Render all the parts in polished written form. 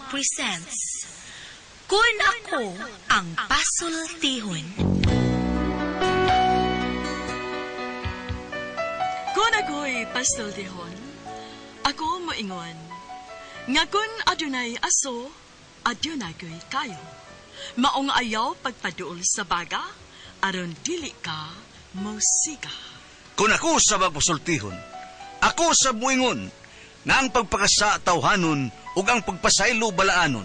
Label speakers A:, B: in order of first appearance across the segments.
A: presents Kun Ako Ang Pasultihon.
B: Kun ako'y pasultihon, ako moingon. Nga kun adunay aso, adunay ko'y kayo. Maong ayaw pagpaduol sa baga, aron dili ka musika.
C: Kung ako sa magpasultihon, ako sa muingon, na ang pagpakasa tawhanon ug ang pagpasaylo balaanon.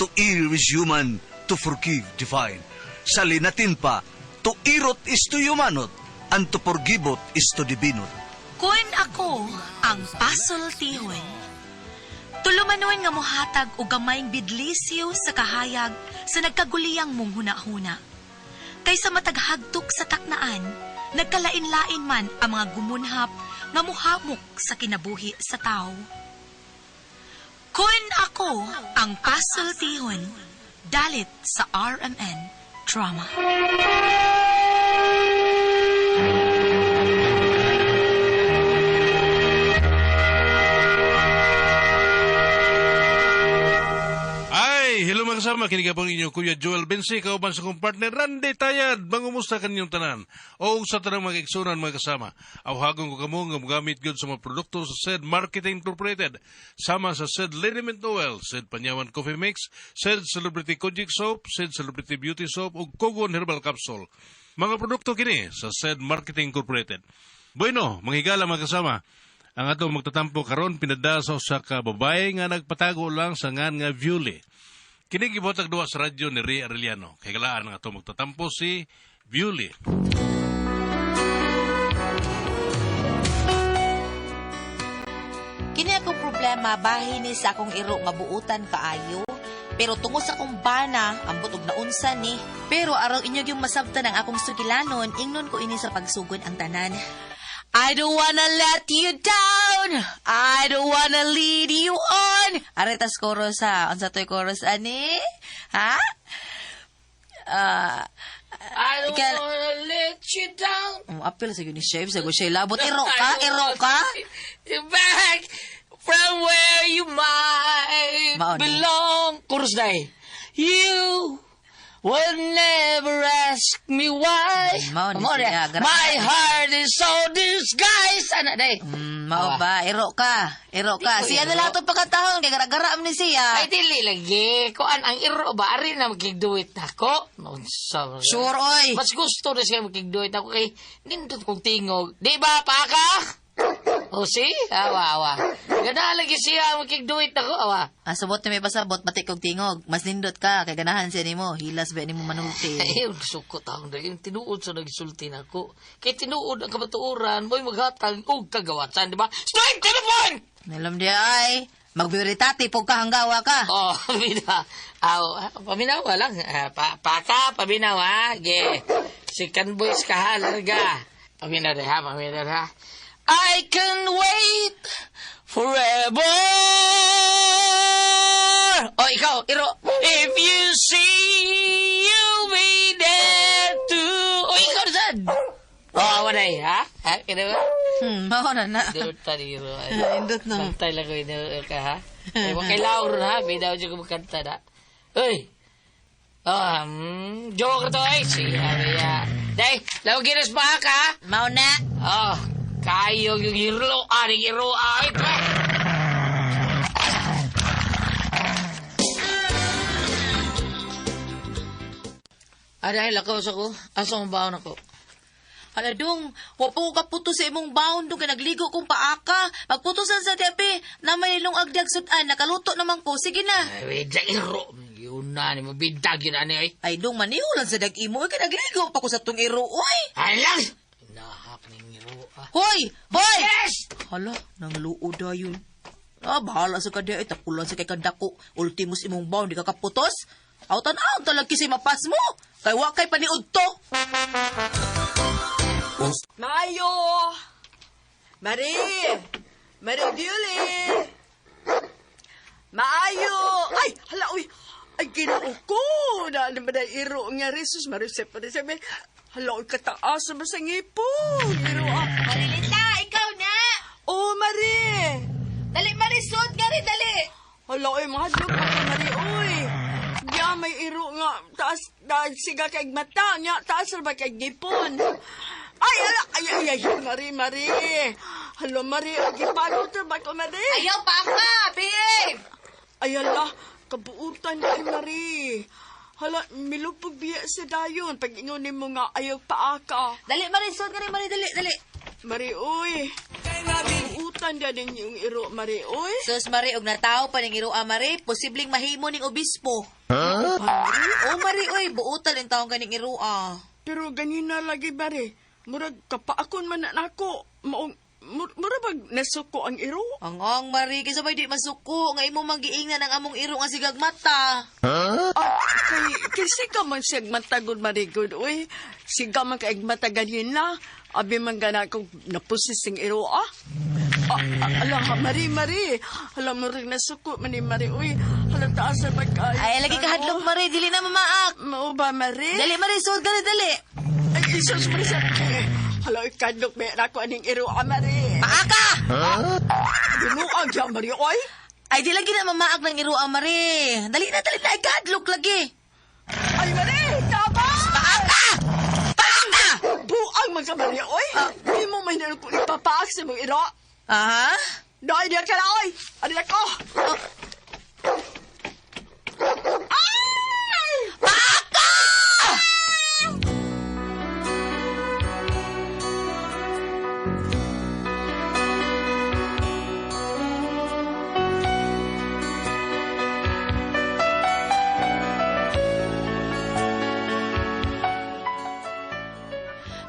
C: To err is human, to forgive divine. Sa linatin pa, to irot is to humanot, and to forgivot is to divinot.
A: Kun Ako Ang Pasultihon. Tulumanon nga mohatag og gamayng bidlisyo sa kahayag sa nagkaguliyang mong hunahuna. Kaysa mataghagtok sa taknaan, nagkalain-lain man ang mga gumunhap nga muhamok sa kinabuhi sa tao. Kun Ako Ang Pasultihon, dalit sa RMN Drama.
D: Hello mga kasama, kinigapang inyo Kuya Joel Bensi, kauban sa kong partner Randy Tayad, mangumusta kanyang tanan o sa tanang mga iksunan mga kasama. Awhagon ko kamo nga magamit gyud sa mga produkto sa SED Marketing Incorporated, sama sa SED Liniment Oil, SED Panyawan Coffee Mix, SED Celebrity Kojic Soap, SED Celebrity Beauty Soap ug Kogon Herbal Capsule. Mga produkto kini sa SED Marketing Incorporated. Bueno, manghigala mga kasama, ang atong magtatampo karon pinadaso sa kababae nga nagpatago lang sa ngan nga Viewly. Kinigibotag duwa sa radyo ni Ray Arellano. Kay galaan nga ito magtatampo si Viewly.
E: Kini akong problema, bahin ni sa akong iro nga buutan kaayo. Pero tungod sa akong bana, ambot og naunsa ni. Pero araw inyo yung masabtan ang akong sugilanon, ingnon ko ini sa pagsugod ang tanan. I don't wanna let you down. I don't wanna lead you on. Aretas chorus ha. Unsa to'y chorus ani? Ha?
F: I don't wanna let you down.
E: Apil sa yun ni Chef. Sago siya labot. Iro ka?
F: Back from where you might belong. Chorus day. You would never ask me why. My heart is so disguised. Anak day.
E: Mao ba? Iro ka. Siya na lang itong pagkatahon. Kaya gara-gara ni siya.
F: Ay, dili lagi. Kuan ang iro ba? Ari na magkigduit ako.
E: Sure, oy.
F: Mas gusto na siya magkigduit ako kay nindot kong tingog. Di ba, paka? O, si? Awa. Ganahan lagi siya magkigduit ako, awa.
E: Subot na may pasabot, batik kong tingog. Mas nindot ka, kay ganahan siya ni mo. Hilas ba ni mo manulti?
F: Ay, sukot ako na yung tinuod sa nagisulti na ako. Kay tinuod ang kabatuuran, mo'y maghatag o kagawatan, di ba? Strike to the point!
E: Nalam di ay, magbibritati po ka hanggawa ka.
F: Oh, paminawa lang. Paka, paminawa. Ge, si Canboys kahalarga. Paminawa ha. I can wait forever. Oh, ikaw, Iro. If you see, you'll be there too. Oh, ikaw nasan? Oh, waday, ha? Iro ba?
E: Mauna na.
F: Indot tadi, Iro.
E: Indot na.
F: Bantay lang ko ino ka, ha? Huwag kay lauro na, ha? Bidaw dyan ko magkanta na. Uy! Joke to, eh. Siya, ya. Day, lawaginas ba ka?
E: Mauna.
F: Oh, kayo yung hiro, aring hiro, ito. Dahil ako sa ko, asong baon ako.
E: Haladong, wapo ka puto sa imong baon dong nagligo kong paaka. Magputusan sa tepe, na may ilong agdag sudan, nakaluto naman ko. Sige na.
F: Ay, wait, hiro. Yun na, ni mabidag yun, ani, ay.
E: Ay, dong, maniulan sa dag-imo. Ay, nagligo pa ko sa tong iro, oy.
F: Ay, lang! Nahap ng hiro, ah.
E: Hoy!
F: Yes!
E: Hala, nang luod da yun. Bahala sa kadya, tapulan sa kay kandako. Ultimos imong baon, di ka kaputos. Autan-aon talag kisi mapas mo. Kay wakay paniud to.
B: Mayo! Marie Viewly! Maayo! Ay, hala, uy! Ay, ginoo ko! Na naman na iro nga resus, marisip pa rin sabi. Hala, uy, kataas naman sa ngipon. Iro,
E: Marilita, ikaw na!
B: Oh, Marie!
E: Dali, Marisod, gari, dali!
B: Hala, oy, mahadlok ako mari, oy. Diya may iro nga, taas, siga kay mata, nga, taas ba kay gipon. Ay, mari. Hala, mari, gipano to ba ko, mari?
E: Ayaw pa ka, babe!
B: Ay, hala, kabuutan ay, mari. Hala, milupog biya sa dayon, pag ingunin mo nga, ayaw pa ka.
E: Dali, Mari, sod ka rin, Mari, dali.
B: Mari, uy. Kabuutan da din yung iro, mari, uy.
E: Sus, Mari, og nataw pa ning iroa, Mari, posibleng mahimo ning obispo.
B: Mari,
E: O, Mari, oy, buutan yung taong kaning iroa.
B: pero ganina lagi, mari. Murag, kapaakon man na nako. Murag bag nasuko ang iro.
E: Ang Mari, kaysa may di masuko, nga imo manggiingnan ang among iro nga sigag mata.
B: Kay siga man siya matagod marigod, uy. Siga man kaig matagalin na. Abi man gana kong napusising iro, ah. Alam, Mari. Alam mo rin nasuko man ni Mari, uy. Alam, taas na pagkain.
E: Ay, lagi ka hadlok, Mari, dili na mamaak.
B: Mao ba, Mari?
E: Dali, Mari, sod ka rin, dali.
B: Ay, isos mo siya. Hala, ikadlok, may ako aning iro, ah, Mari.
E: Paaka!
B: Binuang siya, Mari, uy.
E: Ay, di lagi na mamaak ng iroa, Mari. Dali na, ay kahadlok lagi.
B: Ay, Mari, tama!
E: Paaka! Paaka!
B: Buang man ka, Mari, uy. Hindi mo may nalang kung ipapaak sa mong iro.
E: Aha?
B: Dahil diyan ka na, oy! Ano ko? Ay!
E: Paaka!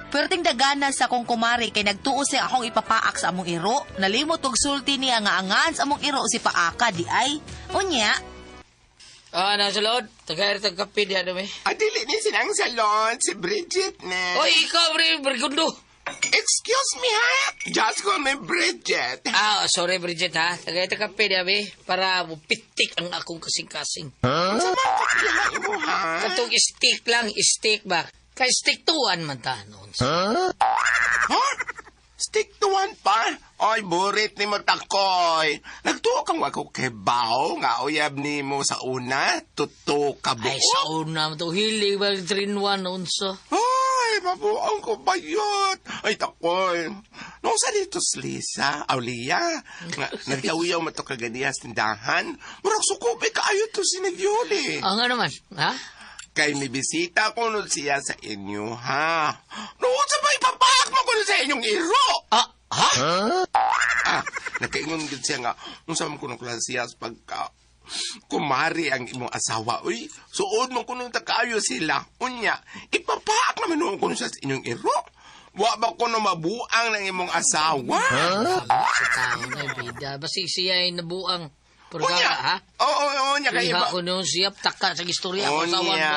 E: Perting dagana sa akong kumari kay nagtuo siya akong ipapaak sa among iro. Nalimot og sulti niya nga angan sa among iro si paaka di ay. Unya,
F: Nasa lood. Tagay-tagapi diya dumi.
G: Adili ni sinang salon, si Bridget na.
F: Oy, ikaw, Bergundo.
G: Excuse me, ha? Just call me Bridget.
F: Sorry, Bridget, ha? Tagay-tagapi diya, be. Para pitik ang akong kasing-kasing.
G: Sa mga kapila mo, ha?
F: Katong stick lang, stick ba? Kay stick tuwan man ta noon.
G: Ha? Stick to one pa? Oy, burit ni mo takoy. Nagtuo kang wako kebaw nga uyab ni mo sa una. Tuto ka buo.
F: Ay, sa una mo to. Hilig ba 3-1 noon so?
G: Ay, mabuang ko bayot. Ay, takoy. Nung sa dito Lisa, Aulia, nagkawiyaw mo to kaganiyas tindahan, murag sukubi kaayo to sinagyuli.
F: Nga naman, ha?
G: Kay may bisita ko nun siya sa inyo, ha? Noon sa ba ipapaak mo ko nun sa inyong iro?
F: Ha?
G: Nagkaingon din siya nga, nung sa mga kunong siya sa pagka, kumari ang imong asawa, uy, suod mo kunong takayo sila, unya, ipapaak naman noon ko nun siya sa inyong iro. Wa ba ko na mabuang ng imong asawa?
F: Sa tao na, bida. Basi siya ay nabuang. Purga,
G: Unya,
F: ha?
G: oo, unya, kay
F: Iha ko noon siya, taka sa istorya ako sa awan mo.
G: Unya,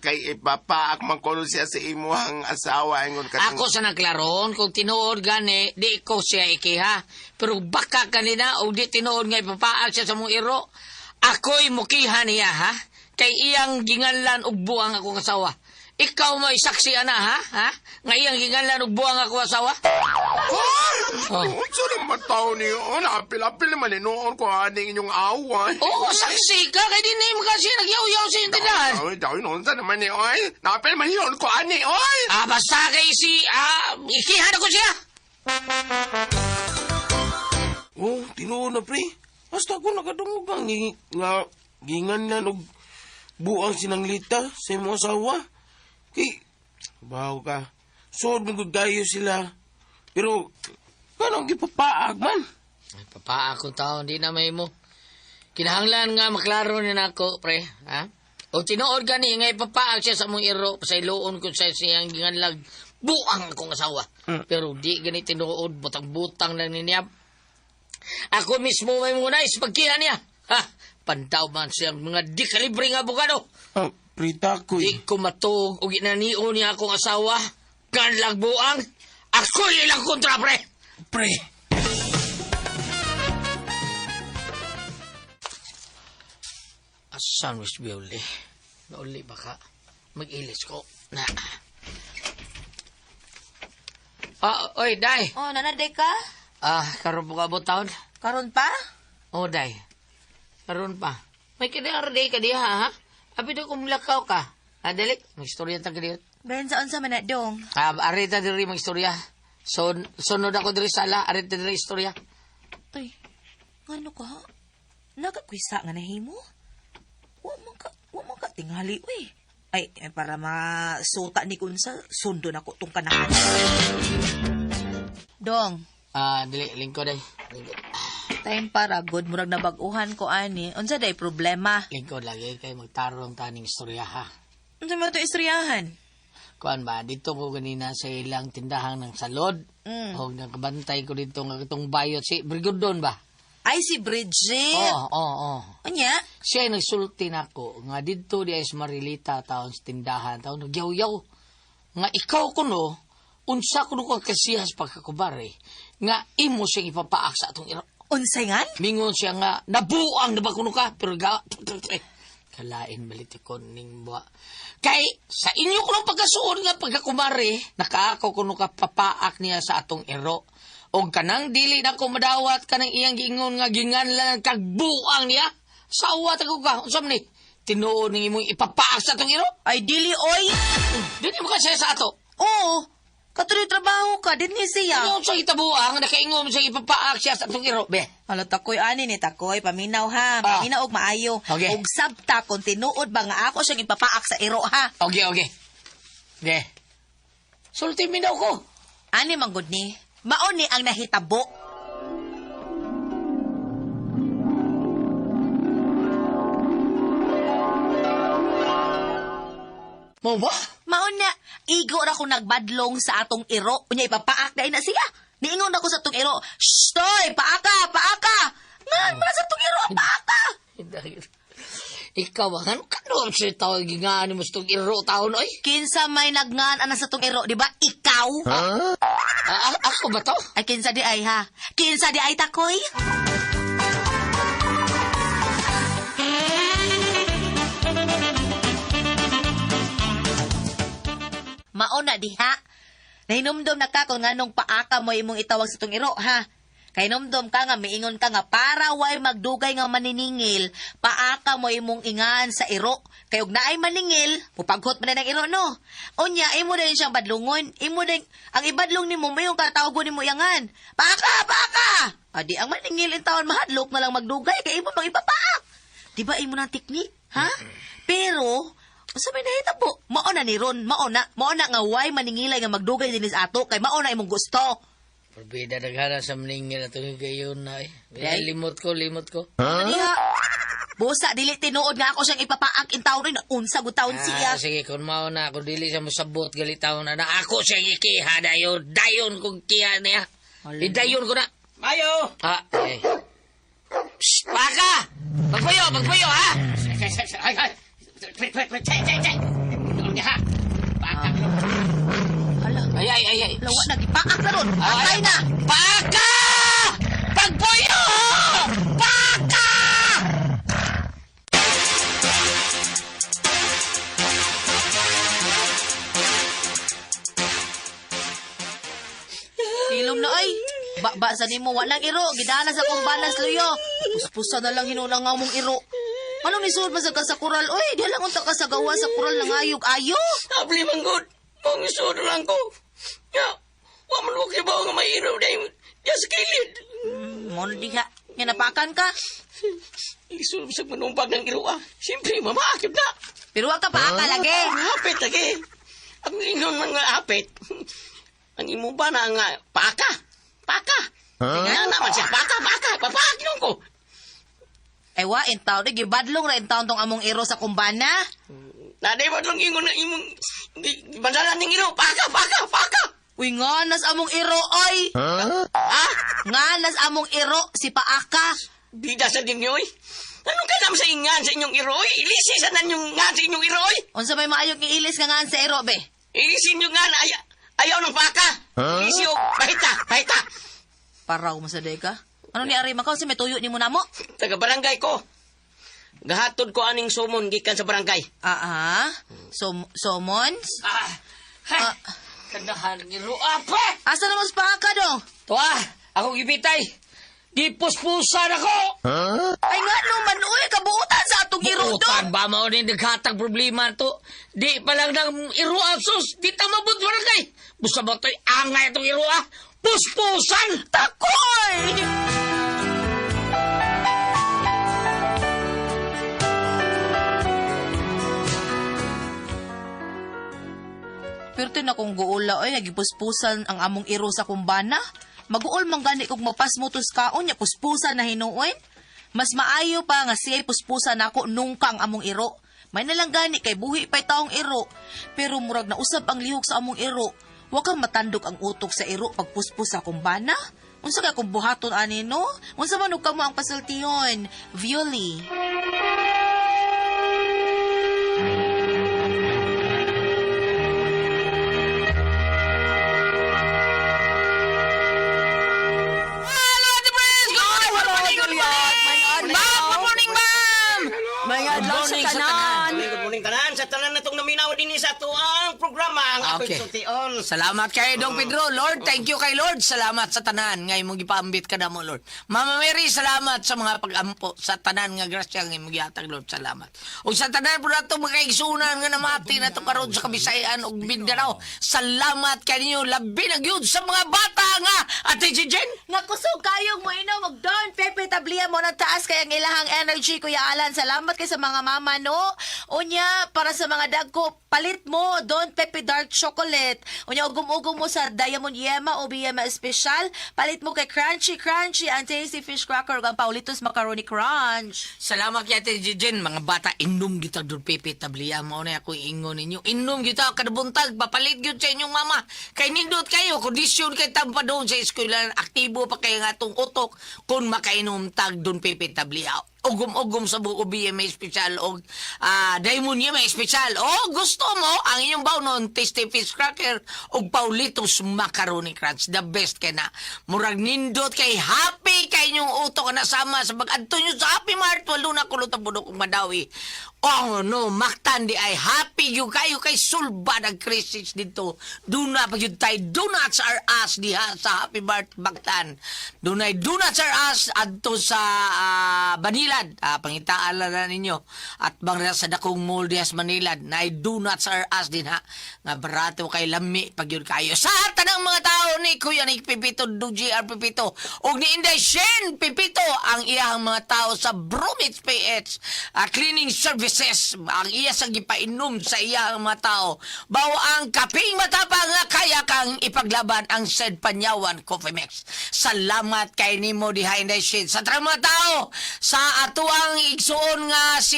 G: kay ipapaak man ko nun siya sa imuhang asawa, ingon ka.
F: Ako sa naglaron, kung tinuod gani, di ko siya ikiha. Pero baka kanina, o di tinuod nga ipapaal siya sa mong iro, ako'y mukiha niya, ha? Kay iyang ginganlan og buang akong asawa. Ikaw mo isaksi ana, ha? Nga iyang ginganlan og buang akong asawa?
G: Oh. Unsa naman tao niyo? Napil-apil naman noon ko aning inyong awan.
F: Oo, saksi ka, kay di na yung kasi nagyaw-yaw sa yung tindahan.
G: Daw, noon sa naman ni oy. Napil man yun ko ani, oy.
F: Basta kay ikihan ako siya.
G: Oh, tinuod na, pre. Basta ko nakadungog nga gingan na og buang sinanglita sa imong asawa. Kay, bahaw ka. Sood mo gayo sila. Pero, kanong gipapaag man?
F: Ay, papa akong tao, hindi na may mo. Kinahanglan nga maklaro na ako, pre, ha? O tinuod gani, nga ipapaag siya sa mong iro, pasayloon ko sa siyang ginganlag, buang akong asawa. Pero di gani tinuod, butang-butang lang niniyap. Ako mismo may muna pagkihan niya. Ha? Pandaw man siyang mga di kalibre nga abogado.
G: Prita ko
F: Di ko matuog o ginanio niya akong asawa. Ganlag buang. Ako ilang kontra, pre.
G: Pre.
F: Asan was Bioli? Nauli ba ka? Mag-ilis ko. Na. Oy, Day.
E: Oh, nanaday ka?
F: Karon po ka taon?
E: Karon pa?
F: Oh, Day. Karon pa. May kinarday ka diha, ha? Abi daw kung lakaw ka. Dali, mag-istorya ta kadiyot.
A: Ben, saan sa man na, dong?
F: Arita diri mag-istorya. Sunod ako diri sala, arita diri istorya.
A: Ay, ano ka? Nagakwisa nga nahimo? Wa man ka tingali, uy. Ay, para masuta ni Kunsa, sundo na ko tong kanakon. Dong,
F: Dili, lingkod ay. Lingkod.
A: time para good, murag nabaguhan ko, ani. Unsa day problema?
F: Lingkod lagi kay magtarong taning istorya, ha?
A: Unsa mo ito istoryahan?
F: Kuan ba, dito ko ganina sa ilang tindahan ng salod. O nakabantay ko dito ng itong bayot si Brigodon ba?
A: Ay, si Bridget.
F: Oo.
A: Unya?
F: Siya ay nagsulti na ko nga dito di ay sa Marilita taon sa tindahan taon nagyaw-yaw. Nga ikaw ko no, unsa ko no kang kasihas pagkakubari nga imo siyang ipapaak sa atong iro.
A: Unsay ngan?
F: Mingon siya nga nabuang na ba kuno ka pero kalain balitikon ning buwa. Kay sa inyo ko ng pagkasuon nga pagkakumari, nakaako ko nung kapapaak niya sa atong iro. O kanang dili na ko madawat kanang iyang giingon nga ginganlan kagbuang niya. Sawa ta ko ka, unsam ni? Tinuod ning imong ipapaak sa atong iro?
A: Ay, dili, oy.
F: Dili mo ka siya sa ato.
A: Oo. Katuloy trabaho ka, din ni siya.
F: Ano sa itabuang, nakaingon mo siya ipapaak siya sa atong iro, be?
A: Alo, takoy ani ni takoy, paminaw ha. Paminaw og maayo.
F: Okay.
A: Og sabta kung tinuod ba nga ako siyang ipapaak sa iro ha.
F: Okay. Be. Sulti mi daw ko.
A: Ani manggod ni, maon ni ang nahitabo.
F: Mo ba?
A: Maon na, igo ra ko nagbadlong sa atong iro. Unya ipapaak na siya. Niingon ako sa atong iro, shh, toy, paaka. Ngan, mara sa atong iro, paaka.
F: Ikaw ba? Ano kanon siya tawag nga mo sa itong iro taon, oy?
A: Kinsa may nagngan ana sa atong iro, di ba? Ikaw?
F: Ako ba to?
A: Ay, kinsa di ay ha? Kinsa di ay takoy? Mauna diha. Nahinumdom na ka kung nganong paaka mo imong itawag sa tong iro, ha? Kay numdom ka nga, miingon ka nga, para way magdugay nga maniningil, paaka mo imong ingan sa iro. Kay og naay maningil, pupaghot man na ng iro, no? Unya, imo din siyang badlungon. Imo din, ang ibadlong ni mo, mayong katawagon ni mo yangan. Paaka! Adi, ang maningil in taon mahadlok na lang magdugay, kay imo pang ipapaak. Diba imo ng teknik, ha? Pero, sabi na hitabo, maona ni Ron, maona nga way maningilay nga magdugay dinis ato, kay maona imong gusto.
F: Pabida naghana sa maningil at gayon na eh.
A: Ay.
F: Limot ko.
A: Diha, busa, dili tinuod nga ako siyang ipapaak in taon rin, unsa gutawon siya.
F: Sige, kung mao na ako dili sa masabot galitaon na ako siyang ikiha dayon kong kiha niya. Idayon ko na.
G: Mayo!
F: Ay. Psst, baka! Magpayo, ha? Ay. Ha? Baka.
A: Hala,
F: Ay.
A: lawa na, gipaak na ron, patay na.
F: Baka! Pagpuyo! Baka!
A: Hilom na ay. Ba sa nimo wa nang iro, gidana sa kumbanas luyo. Puspusa na lang hinunang nga mong iro. Anong nisud man sa kasakural? Oy, di lang unta ka sa gawa sa kural ng ayog-ayo.
F: Abli manggod. Mong isuod lang ko. Ya, wa man mo kibaw nga may iraw dahil ya sa kilid.
A: Mo na diha. Nga napakan ka.
F: Lisod sa manumpag ng iraw. Siyempre, mamakip na.
A: Pero wa ka pa ka lagi.
F: Hapit lagi. Ang ingon man nga hapit. Ang imo ba na nga paka? Nga naman siya, paka. Papakinom ko.
A: Ay wa, in taon, gibadlong ra in taon tong among iro sa kumbana.
F: Naday mo lang ingon na imong bandalan ng iro. Paka.
A: Uy, nganas among iro, oy.
F: Ha?
A: Nganas among iro, si Paaka.
F: Bida sa dinyo, oy. Anong kanam sa ingan sa inyong iroy? Ilisi sa nanyong ngan sa inyong iroy?
A: Unsa may maayog iilis nga ngan sa iro, be?
F: Ilisin nyo nga na ayaw ng paka. Ilisi o bahita.
A: Paraw mo sa ka. Ano ni Ari Makaw, si may tuyo ni mo namo?
F: Taga barangay ko. Gahatod ko aning sumon gikan sa barangay.
A: Somons?
F: Kanahan ni Ruape!
A: Asa naman sa Paaka, dong?
F: Tuwa, ako gipitay. Gipuspusan ako!
E: Ay nga naman, uy, kabuutan sa atong iro do.
F: Buutan ba mo ni naghatag problema to? Di pa lang ng iro asos, di ta mabut barangay. Busa ba to'y angay itong iro ah? Puspusan!
E: Takoy! Pero tin akong guula, ay, nagipuspusan ang among iro sa kumbana. Maguol man gani kog mapasmutos kaon, ya puspusan na hinuoy. Mas maayo pa nga siya'y puspusan ako nung kang among iro. May nalang gani kay buhi pa'y taong iro. Pero murag na usab ang lihok sa among iro. Wa kang matandog ang utok sa iro pagpuspos sa kumbana. Unsa ka kung buhaton ani no? Unsa man og kamo ang pasultihon? Violi.
B: May adlaw sa tanan.
H: Good morning tanan. Sa tanan na itong naminaw din sa ito ang programa. Ang
F: Okay.
H: ako'y sultion.
F: Salamat kay Dong Pedro. Lord, thank you kay Lord. Salamat sa tanan. Ngay mong gipaambit ka na mo, Lord. Mama Mary, salamat sa mga pag-ampo. Sa tanan nga grasya ngay mong gihatag, Lord. Salamat. O sa tanan po na itong mga igsunan nga namati na itong karon sa Kabisayan o Mindanao. Salamat kaninyo. Labi na gyud sa mga bata nga. Ate Jijen.
E: Nga kusog kayong mo ino magdon Pepe tabliya mo ng taas kay ang ilahang energy Kuya Alan. Salamat kay sa mga mama no. Unya para sa mga dagko palit mo Don Pepe Dark Chocolate. Unya ugom-ugom mo sa Diamond Yema o Yema Special. Palit mo kay Crunchy ang Tasty Fish Cracker ug ang Paulitos Macaroni Crunch.
F: Salamat kay Ate Jijen. Mga bata, inom kita doon, Pepe Tablia. Mo na ako ingon ninyo. Inom kita kadabuntag. Papalit yun sa inyong mama. Kay nindot kayo. Kondisyon kay tampa doon sa eskwela. Aktibo pa kayo nga itong utok kung makainom tag doon, Pepe Tablia. Ugom-ugom sa buko BMA Special o Diamond Yema Special. O gusto mo ang inyong bawnon Tasty Fish Cracker o Paulitos Macaroni Crunch. The best kay na. Murag nindot kay happy kay inyong utok na sama sa pag-adto nyo sa Happy Mart. Walo na kulot ang budok kong madawi. Oh no, maktan di ay happy yung kayo kay sulba ng crisis dito. Doon na pag yun tayo, donuts are us diha sa Happy Mart Bagtan. Doon ay donuts are us adto sa Manilad. Pangitaan na ninyo. At bang sa dakong mall diha sa Manilad na ay donuts are us din ha. Nga barato kay lami pag yun kayo. Sa tanang mga tao ni Kuya ni Pipito, DGR Pipito, o ni Inday Shen Pipito, ang iyang mga tao sa Bromits PH, cleaning service ang iya sa gipainom sa iya mga tao. Bawo ang kaping matapang nga kaya kang ipaglaban ang said Panyawan Coffee Mix. Salamat kay nimo diha Inday Shade. Sa tarang mga tao, sa ato ang igsuon nga si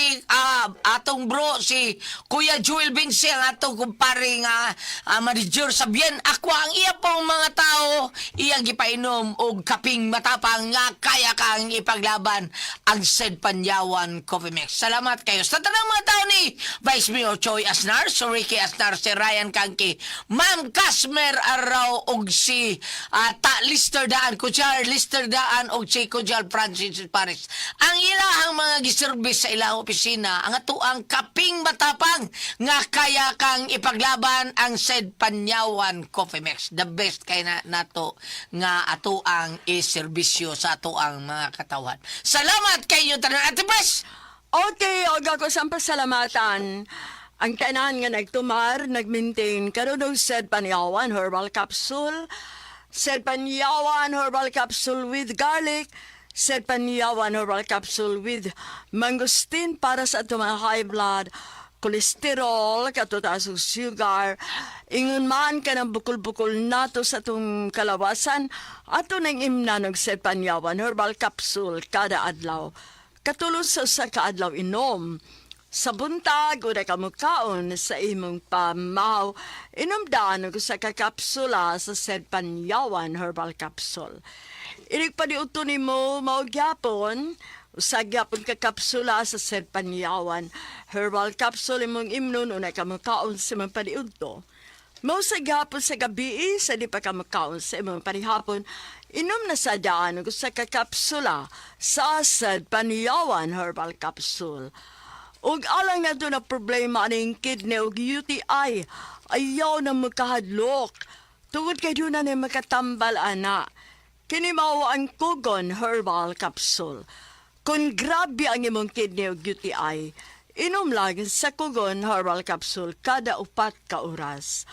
F: atong bro si Kuya Joel Vince, ang atong kumpare nga manager sa Bien Aqua, ang iya pong mga tao iyang gipainom og kaping matapang nga kaya kang ipaglaban ang said Panyawan Coffee Mix. Salamat kayo. Sa tanang mga tao ni Vice Mayor Choi Asnar, si Ricky Asnar, si Ryan Kangki, Ma'am Kasmer Araw, og si Lister Daan, Kuchar Lister Daan, og si Kuchar Francis Paris. Ang ilahang mga giservice sa ilang opisina, ang ato ang kaping matapang nga kaya kang ipaglaban ang said Panyawan Coffee Mix. The best kay nato nga ato ang iserbisyo sa ato ang mga katawan. Salamat kayo tanan Ate Bes!
B: Okay, og ako sa pasalamatan. Ang tanan nga nagtumar, nagmaintain karon og said Panyawan Herbal Capsule, said Panyawan Herbal Capsule with garlic, said Panyawan Herbal Capsule with mangosteen para sa ato mga high blood, kolesterol, katutas og sugar, ingon man ka ng bukol-bukol nato sa itong kalawasan, ato nang imnanog said Panyawan Herbal Capsule kada adlaw. Katulong sa kaadlaw inom. Sa buntag, una ka mukaon sa imong pamaw, inomdaan ko sa kakapsula sa said Panyawan Herbal Capsule. Inig pa niuto ni mo, maugyapon, sa gyapon kakapsula sa said Panyawan Herbal Capsule, imong imnon, una ka mukaon sa imong paniudto. Mau sa gapon sa gabi, sa di pa ka makaon sa imong panihapon, inom na sa daan sa kakapsula sa said Panyawan Herbal Capsule. Ug alang na ito na problema aning kidney ug UTI, ayaw na magkahadlok. Tungod kay doon na makatambal ana. Kini mao ang Kugon Herbal Capsule. Kung grabe ang imong kidney o UTI, inom lang sa Kugon Herbal Capsule kada 4 ka oras.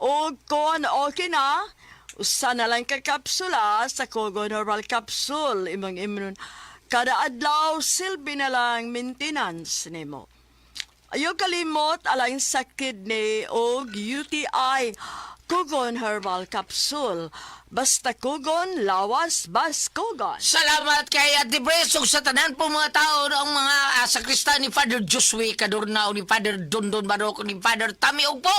B: O kung okay na, usa na lang ka kapsula sa Kugon Herbal Capsule. Imong imnon kada adlaw silbi na lang maintenance nimo. Ayaw kalimot alang sa kidney o UTI. Kugon Herbal Capsule. Basta Kugon, lawas, bas Kugon.
F: Salamat kay Ate Bresog sa tanan po mga tao ang mga sakristan ni Father Josue Kadurnao, ni Father Dondon Baroko, ni Father Tami Ugpo.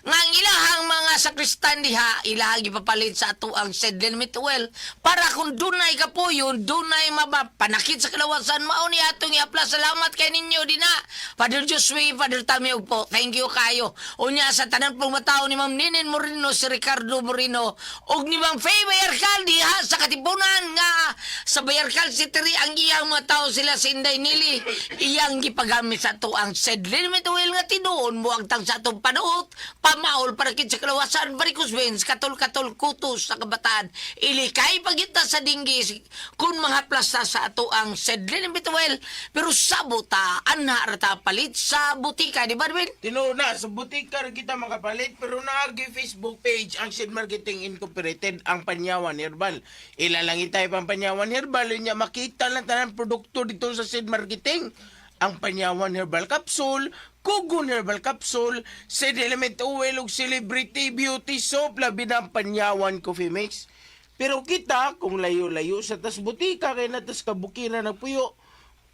F: Nga ang ilahang mga sakristan diha, ilahang ipapalit sa ato ang Sedlen Mitwell para kung dunay ka po yun, dunay mapanakit sa kalawasan, mao ni atong iapla. Salamat kay ninyo dina, Father Josue, Father Tami Ugpo. Thank you kayo. Unya sa tanan po mga tao ni Ma'am Ninin Moreno, si Ricardo Moreno, og ni Ma'am Faye Bayarkal diha sa Katipunan nga sa Bayarkal City ang iyang mga tao sila si Inday Nili iyang gipagamit sa to ang Sedlen Mitwell nga tinuon mo ang tang sa atong panuot pamaol para kit sa kalawasan varicose veins katol-katol kutos sa kabataan ilikay pagita sa dinggis kun mga plasta sa ato ang Sedlen Mitwell pero sabuta anha rata palit sa butika di ba Darwin?
G: Tinuna, sa butika rin kita makapalit, pero naagi Facebook page ang Sid Marketing Incorporated, ang Panyawan Herbal. Ilalangin tayo pang Panyawan Herbal, niya makita lang tanan produkto dito sa Sid Marketing. Ang Panyawan Herbal Capsule, Kugon Herbal Capsule, Sid Element Oil ug Celebrity Beauty Soap, labi na ang Panyawan Coffee Mix. Pero kita, kung layo-layo sa tas butika, kaya na tas kabukiran na puyo,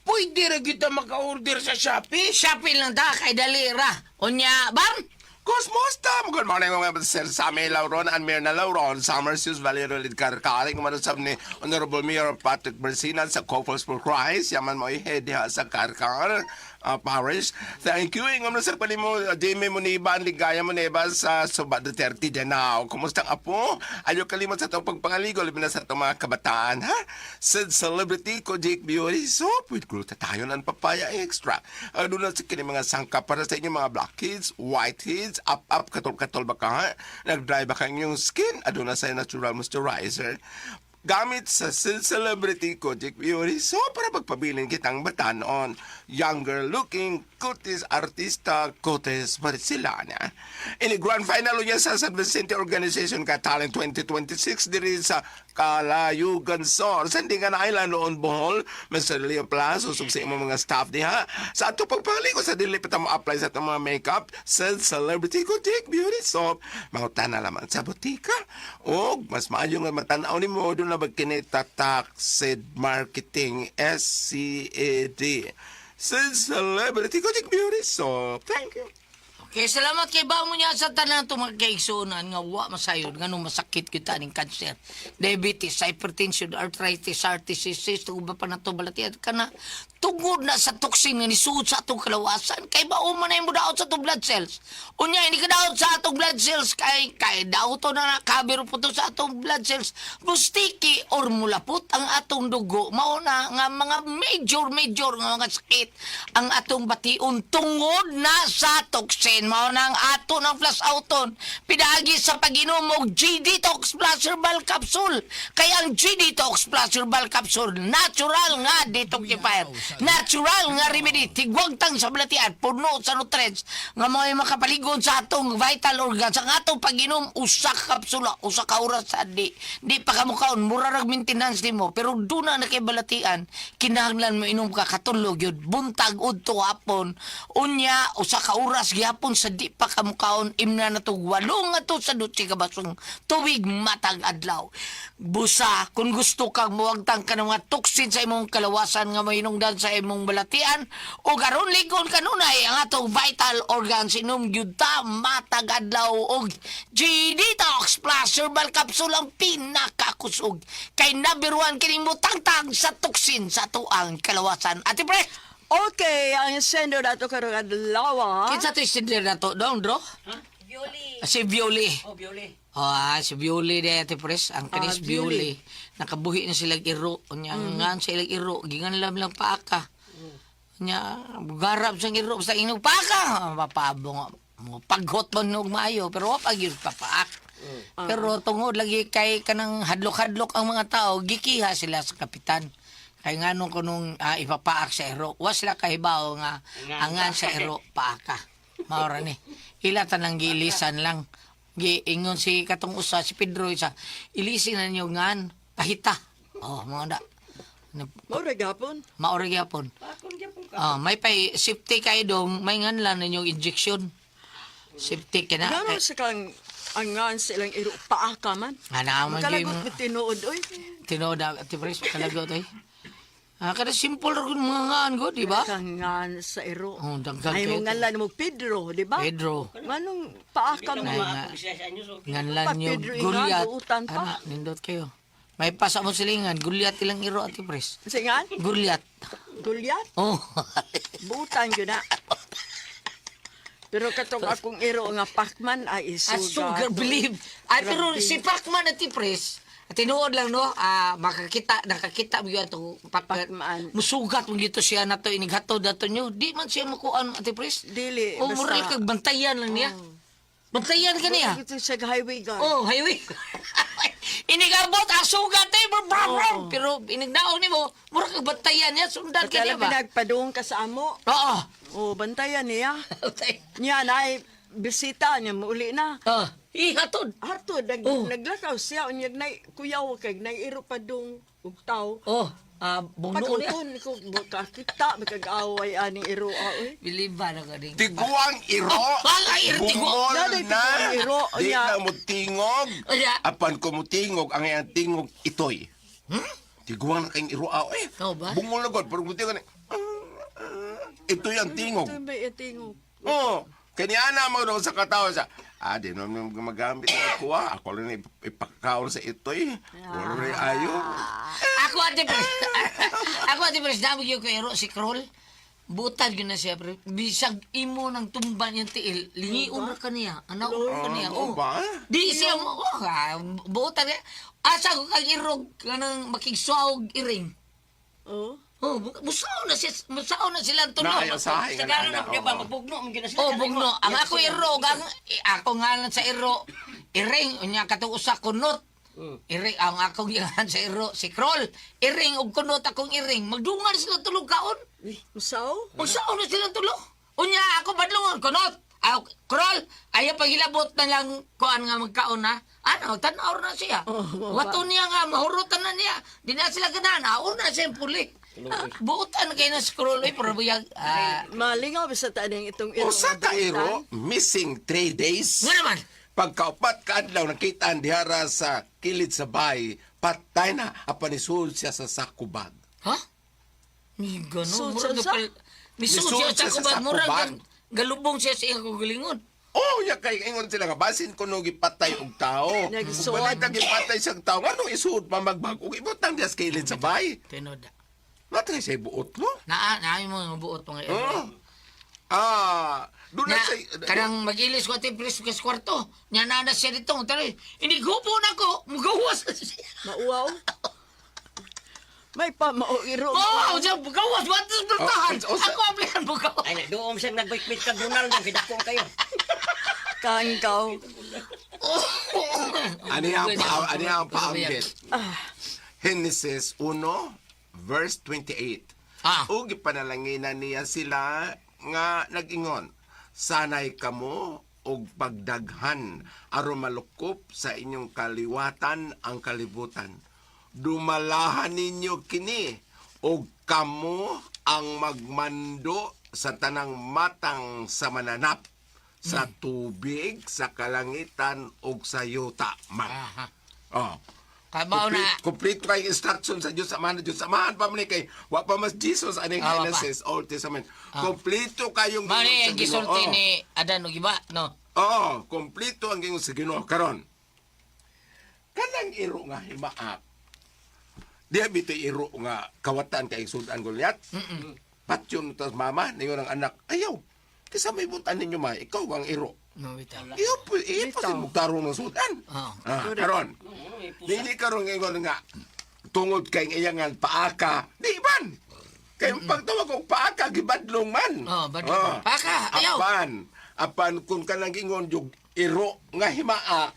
G: pwede rin kita maka-order sa Shopee.
F: Shopee lang da kay dalira. Unya, bam?
I: Kusmusta! Good morning mga sir Sammy Lauron and Mirna Lauron. Summer Sus Valley Rolid Karkaring manusab ni Honorable Mayor Patrick Bersinan sa Couples for Christ. Yaman mo ihead diha sa Karkar Parish. Thank you. Ingam na sir pali mo, Jamie Muniba, ligaya mo neba sa Suba Duterte Danao. Kumusta ang apo? Ayaw kalimot sa itong pagpangaligo, libin na sa itong mga kabataan, ha? Said celebrity ko, Jake Beauty Soap with gluta tayo ng papaya extra. Ano na sa kini mga sangkap para sa inyong mga blackheads, whiteheads, up, katol-katol ba ka, ha? Nag-dry ba ka inyong skin? Ano na sa natural moisturizer? Gamit sa celebrity ko, Jake Beauty Soap para pagpabilin kitang batanon. Younger looking, kutis artista, kutis Barcelona. Ini grand final niya sa San Vicente Organization ka Talent 2026 diri sa Kalayugan Sor, Sandingan Island, Loon Bohol, Mr. Leo Plaza, usog sa imong mga staff diha. Sa ato pagpaligo sa dili pa mo apply sa itong mga makeup, sa celebrity ko, Jake Beauty Soap. Mangutan na naman sa butika. O, mas maayo nga matanaw ni mo, doon na magkinitatak Sid Marketing, SCAD. Sid Celebrity ko, Jake Beauty Soap. Thank you.
F: Okay, salamat kay ba mo niya sa tanan itong mga kaigsunan nga wa masayod nga nung masakit kita ng cancer, diabetes, hypertension, arthritis, arthritis, tuba pa na ito balatian ka na tungod na sa toxin nga nisuot sa atong kalawasan kay ba uman na yung daot sa atong blood cells unya hindi ka daot sa atong blood cells kay daot to na nakabiro po to sa atong blood cells mustiki or mulapot ang atong dugo mauna nga mga major nga mga sakit ang atong bation tungod na sa toxin mao nang ato ng flash outon pidagi sa pag-inom og G-Detox Plus Herbal Capsule kay ang G-Detox Plus Herbal Capsule natural nga detoxifier natural nga remedy tigwag tang sa balatian puno sa nutrients nga may makapaligon sa atong vital organs ang atong pag-inom usa ka kapsula usa ka oras sa di pa ka mukaon mura rag maintenance nimo pero duna na kay balatian kinahanglan mo inom ka katulog yun buntag udto hapon unya usa ka oras gihapon sa di pa kamukaon imna na to walong ato sa dutsi ka basong tubig matag adlaw busa kung gusto kang muwagtang ka ng mga toxin sa imong kalawasan nga mainungdan sa imong balatian o garon ligon kanunay ang atong vital organs inom gyud ta matag adlaw og G-Detox Plus Herbal Capsule ang pinakakusog kay number 1 kining mutangtang sa toxin sa tuang kalawasan ati pre.
B: Okay, ang sender nato karong adlaw, ha?
F: Kinsa to sender na to? Doon, bro? Si Violi.
H: Oh, Bioli.
F: Si Violi de ate pres. Ang kanis Violi. Nakabuhi na silang iro. Nga silang iro. Gingan lang paaka. Nya, garap siyang iro. Basta inog paaka. Mapabong. Paghot man nog maayo. Pero wapag yun papaak. Pero tungod lagi kay kanang hadlok-hadlok ang mga tao, gikiha sila sa kapitan. Kay nganong kunong ipapaak sa ero, wa sila kahibaw nga angan sa ero paaka. Maura ni. Ila tanang giilisan lang. Giingon si katong usa si Pedro isa, ilisin na niyo ngan pahita. Oh, mga da.
B: Maura gapon.
F: Maura gyapon. May pay safety kay dong, may nganlan ninyong injection. Safety kina.
B: Gano'n sa kang angan silang iro paaka man.
F: Naman
B: Makalagot
F: gyud
B: mo tinuod, oy.
F: tinood ati pres kalagot ay. Kada simple ra gud mga ngan go, di ba?
B: Kangan sa iro.
F: Oh, dagdag
B: Ay
F: kayo.
B: mo ngalan mo Pedro, di ba?
F: Pedro.
B: Manong paaka mo.
F: Nganlan nyo
B: Pedro ingan,
F: Goliath.
B: buutan pa.
F: Ana, nindot kayo. May pasa mo silingan, Goliath ilang iro ati pres.
B: Singan?
F: Goliath.
B: Gulyat?
F: Oh.
B: Butan yun na. Pero katong akong iro nga Pacman ay isuga.
F: Sugar believe. Ay, pero si Pacman at Pres, tinuod lang, no? Nakakita mo yun ito.
B: Pacman.
F: Musugat mo gito siya na ito, inighato dato nyo. Di man siya makuhaan, Ate Pres.
B: Dili,
F: O,
B: basta-
F: muray kag bantayan lang niya. Bantayan ka niya.
B: Ito sa highway guard.
F: Oh, highway. Inigabot, sugat eh, bro. Pero inigdaon ni mo, mura kag bantayan niya, sundan ka niya
B: Kaya
F: ba?
B: pinagpadung ka sa amo.
F: Oo.
B: O, bantayan niya. Niya na ay bisita niya, muli na.
F: Ihatod.
B: Hato,
F: Oh.
B: naglakaw siya. Unyag na kuyaw kay nairo pa dong ugtaw.
F: Oh, buno niya.
B: Pagkutun ko, kakita, makag-away aning iro. Oy.
F: Biliba na ka din.
I: Tiguang iro.
F: Wala, iro, tiguang.
I: Bungol
B: Nanay,
I: na.
B: tiguang iro.
I: Di
B: Onya.
I: na mo tingog.
F: Onya.
I: Apan ko mo tingog, ang iyang tingog itoy. Tiguang na kayong iro aw eh.
F: Oo ba?
I: Bungol na god, pero mo tingog na. Ito'y ang tingog.
B: Ito ba itingog?
I: Oo. Kanyana mo doon sa katawa sa, di naman magamit na ako Ako lang ipakaon sa ito'y. Wala rin ayo.
F: Ako ate pres, dami yung kairo si Kroll. Butad yun na siya, pre. Bisag imo ng tumba niyang tiil, lingiun na kaniya. Anaon ka niya.
I: Ano ba?
F: Di siya mo, butad niya. Asa ko kag irog, kanang makigsawag iring.
B: Oh.
F: Oh, musaw na sila tulo.
I: Naayasahin
H: Sa
I: nga
H: kanan
I: na.
H: na ba magbugno mo gina
F: Oh, bugno. Ang ako irog, ako ngalan sa iro, iring, unya katong usa kunot. Iring, ang akong ngalan sa iro, si Kroll. Iring, og kunot akong iring. Magdungan sila tulog kaon.
B: Usaw?
F: Magsaon na sila tulo. Unya, ako badlungon, kunot. Kroll, ayaw paghilabot na lang kuan nga magkaon na. Ano, tanaw na siya. Wato niya nga, mahurutan na niya. Di na sila ganan, aon na siya yung puli. Buutan kayo na scroll, pero buyag.
B: Malingaw ba sa tanong itong iro?
I: O sa
B: nga
I: kairo,
B: buutan?
I: missing 3 days.
F: Nga naman.
I: Pagkaupat ka adlaw nakita ang dihara sa kilid sa bahay, patay na apanisul siya sa sakubag.
F: Ha? Ni gano'n.
B: Sud
F: Murag
B: siya sa-
F: napal... Misud
I: Misud
F: siya
I: siya
F: sa
I: sa
F: kubag. Murag
I: sakubag.
F: galubong siya sa iyang kugalingon.
I: Oh, ya kay ingon sila nga basin kuno gipatay og tao.
B: Nagsuod.
I: Balik ka gipatay sa tao, ano isuod pa magbag ug ibutang dias kilid sa bahay.
F: Tinoda.
I: Natay say buot mo.
F: Naamin mo yung buot mga
I: Oh. Doon
F: Na,
I: na say
F: kanang mag-ilis ko at yung preso sa kwarto. Nya na siya dito. Tari, hindi gupo na ko. Mugawas na siya.
B: Mauwaw? May pa iro.
F: Oo, siya mugawas. Batas bertahan.
I: Oh,
F: Ako aplihan mugawas.
H: Ay, doon siya nagbitbit ka Ronaldo, kidakong kayo.
B: Kangkaw.
I: ani ang paambit. Genesis 1 verse 28.
F: Ah.
I: Ug gipanalanginan niya sila nga nag-ingon, sanay kamo og pagdaghan aron malukop sa inyong kaliwatan ang kalibutan. Dumalahan ninyo kini og kamo ang magmando sa tanang matang sa mananap, sa tubig, sa kalangitan ug sa yuta man.
F: Aha.
I: Oh.
F: Kabaw na.
I: Complete kay instruction sa Diyos Amahan. Diyos Amahan pa man kay wa pa mas Jesus aning
F: Ah, wa pa.
I: Genesis Old Testament. Kompleto kayong
F: Mani ang
I: sa Ginoo.
F: gisulti ni Adan o Giba, no?
I: Oo, kompleto ang gingon sa Ginoo karon. Kanang iro nga himaak. Diya bitoy iro nga kawatan kay sudan Goliath. Patyon tas mama ningon ang anak, ayaw. Kisa may butan ninyo ma, ikaw ang iro.
F: No, bitaw.
I: Iyo po, magtarong ng sudan.
F: Oo.
I: Karon. Dili karon ingon nga tungod kay iyang paaka. Di ban. Kay pagtawag og paaka gibadlong man.
F: Oh, badlong. Paaka, ayaw.
I: Apan kung kanang ingon jug iro nga himaa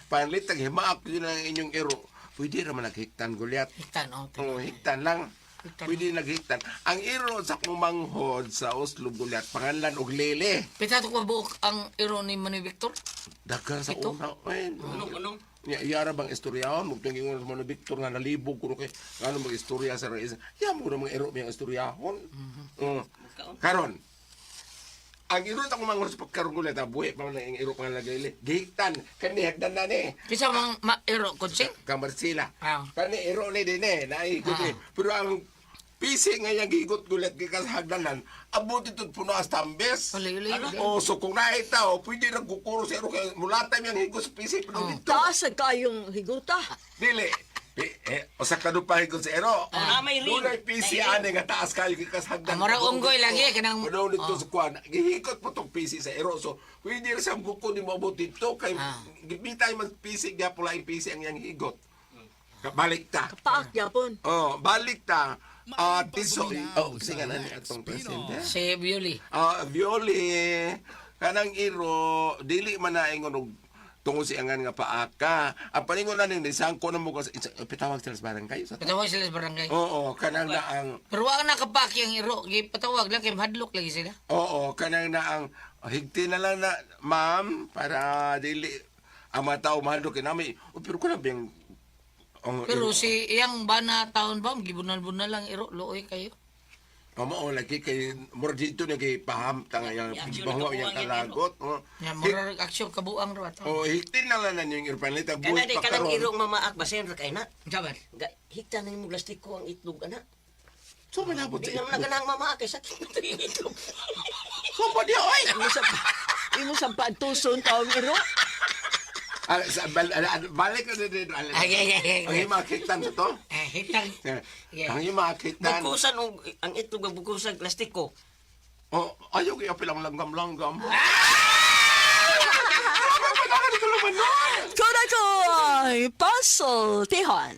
I: panlit ang himaak yun ang inyong iro. Pwede naman naghiktan gulyat.
F: Hiktan, oh.
I: Oo, hiktan lang.
F: Hiktan.
I: Pwede naghiktan. Ang iro sa kumanghod sa Oslo gulyat, pangalan og lele.
F: Pitato ko buok ang iro ni Manny Victor.
I: Dagan sa
F: Ito?
I: una. Ay,
H: Anong?
I: Yara bang istoryahon? Magtingin mo naman Victor nga nalibog ko kay ano mag istorya sa Reyes. Yan mo na mga iro mga istoryahon. Karon. Ang iro ta kumanghod sa pagkaron gulyat, buhi pa man ang iro pangalan lele. Gihiktan kani hagdan na ni.
F: Kisa mang iro kunsing?
I: Kamarsila.
F: Ah.
I: Kani iro ni din eh, naikot eh. Pero ang pisi nga yung gigot gulat gikas hagdanan, abot ito puno as tambes.
F: Uli.
I: O so kung nakita o, pwede nagkukuro sa iro kaya mulatay yung higos sa pisi. Pero dito,
B: Taas sa kayong higuta.
I: dili. O sa kadupa higos sa iro.
H: May ring.
I: Doon ay pisi ane nga taas kayo gikas hagdanan.
F: Mura unggoy lagi, kanang-
I: Puno dito sa kuwan. Gihikot po itong pisi sa iro. So, pwede rin sa buko ni mo abot dito. Kay gibitay mas pisi, gaya pula yung pisi ang yang higot. Balik ta.
B: Paak yapon.
I: Oh, balik ta. Tiso. Oh, singa na ni atong presidente.
F: Si Violi.
I: Violi, kanang iro, dili man na ingon og tungod si angan nga paaka. Ang paningon na ning sangko na mo ko pitawag sila sa barangay.
F: Patawag sila sa barangay.
I: Oo, kanang na ang
F: Pero wala nakapaki ang iro. Patawag lang kay mahadlok lagi sila.
I: oo, kanang na ang higti na lang na ma'am para dili ang mga tao mahal do kinami. Pero kuna bang
F: Pero si iyang bana taon ba, gibunal-bunal lang iro, looy kayo.
I: mao lagi kay mura dito na kay paham tanga yang bangaw yang kalagot.
F: Nya mura aksyon kabuang ro ato.
I: Oh, higtin na lang na yung irpanita
H: Kana
I: buhay
H: di
I: pa
H: kanang
I: karon.
H: irong mamaak basen ra kay na.
F: Jaban.
H: Hikta na yung plastiko ang itlog ana.
I: So malabot
H: Di
I: sa
H: naman na ganang mamaak kay sakit na yung itlog.
I: So pa di oy.
B: Imo sa pagtuson taong iro.
I: Balik ka din.
F: Ay.
I: Ang himakitan sa to.
F: Hitang.
I: Ang himakitan.
H: Bukusan ang itlog ang bukusan plastiko.
I: Oh, ayaw kaya pilang langgam-langgam.
B: Kuna ko ay pasultihan.